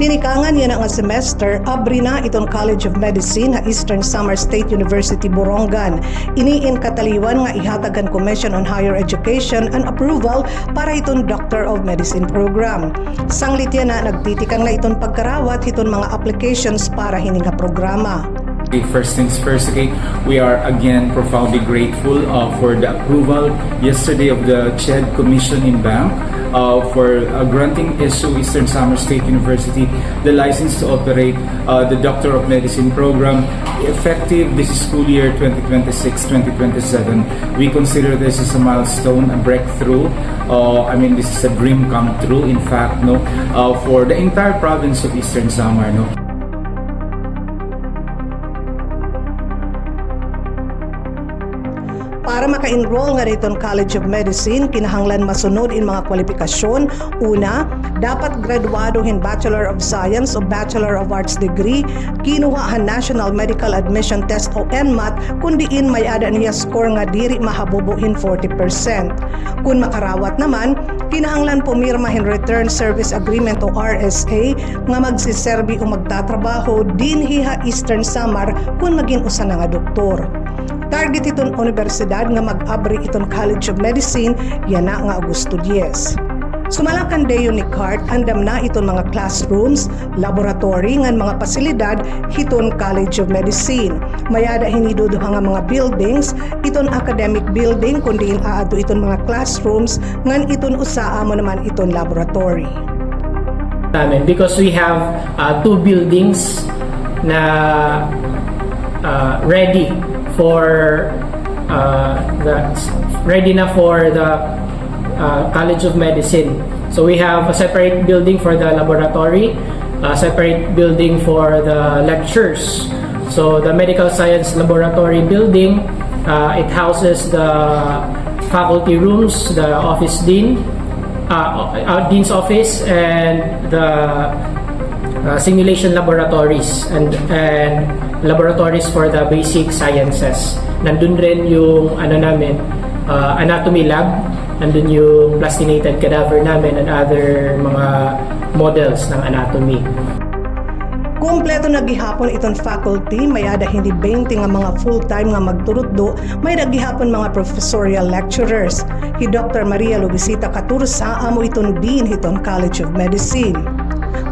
Tinikangan yan nga semester, abri na itong College of Medicine na Eastern Samar State University, Borongan. Iniin kataliwan nga ihatagan Commission on Higher Education and approval para itong Doctor of Medicine program. Sanglit yan na nagtitikang na itong pagkarawat itong mga applications para hininga programa. First things first, okay, we are again profoundly grateful for the approval yesterday of the CHED Commission in Bank for granting ESU Eastern Samar State University the license to operate the Doctor of Medicine program effective this school year 2026-2027. We consider this as a milestone, a breakthrough. This is a dream come true, in fact, for the entire province of Eastern Samar, Para maka-enroll nga ditong College of Medicine, kinahanglan masunod in mga kwalifikasyon. Una, dapat graduadohin Bachelor of Science o Bachelor of Arts degree, kinuhaan National Medical Admission Test o NMAT, kung diin may ada niya score nga diri mahabubuhin 40%. Kung makarawat naman, kinahanglan pumirmahin Return Service Agreement o RSA nga magsiserbi o magtatrabaho dinhi ha Eastern Samar kung maging usa na nga doktor. Target itong universidad nga mag-abri itong College of Medicine yan na nga Agosto 10. Sumalangkan dayo ni CART, andam na itong mga classrooms, laboratory ngan mga pasilidad hiton College of Medicine. Mayada hinidudo nga mga buildings, itong academic building kundi aado itong mga classrooms ngan itong usaa mo naman itong laboratory. Because we have two buildings na ready for the College of Medicine. So we have a separate building for the laboratory, a separate building for the lectures. So the Medical Science Laboratory building, it houses the faculty rooms, the office dean, dean's office, and the simulation laboratories and laboratories for the basic sciences. Nandun rin yung anatomy lab, nandun yung plastinated cadaver namin and other mga models ng anatomy. Kumpleto na gihapon itong faculty, mayada hindi 20 nga mga full-time nga magturutdo, may nagihapon mga professorial lecturers. Hi Dr. Maria Luisita Catursa amo itong dean hitong College of Medicine.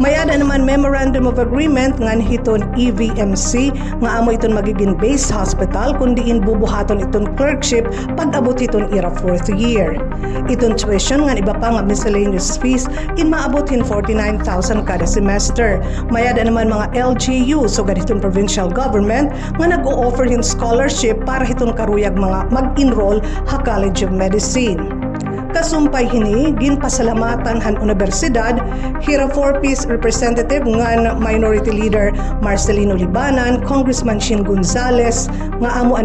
Mayada naman Memorandum of Agreement ngan hiton EVMC nga amo iton magiging base hospital kundi in bubuhaton iton clerkship pag abot iton ira 4th year. Iton tuition ngan iba pa nga miscellaneous fees in maabotin 49,000 kada semester. Mayada naman mga LGU so gaditon provincial government nga nag-o-offer hin scholarship para hiton karuyag mga mag-enroll ha College of Medicine. Kasumpay hini, ginpasalamatan han universidad, hira 4-piece representative ngan Minority Leader Marcelino Libanan, Congressman Shin Gonzales, nga amo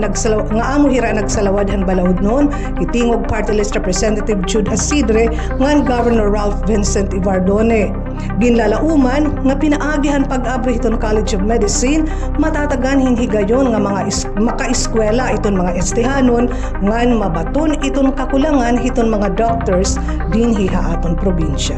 hira nagsalawad han balaod noon, itingog Party List Representative Jude Asidre, ngan Governor Ralph Vincent Ivardone. Ginlalauman nga pinaagihan pag-abri iton College of Medicine, matatagan hinhigayon nga mga makaeskwela iton mga estehanon ngan mabaton iton kakulangan iton mga doctors dinhi ha aton probinsya.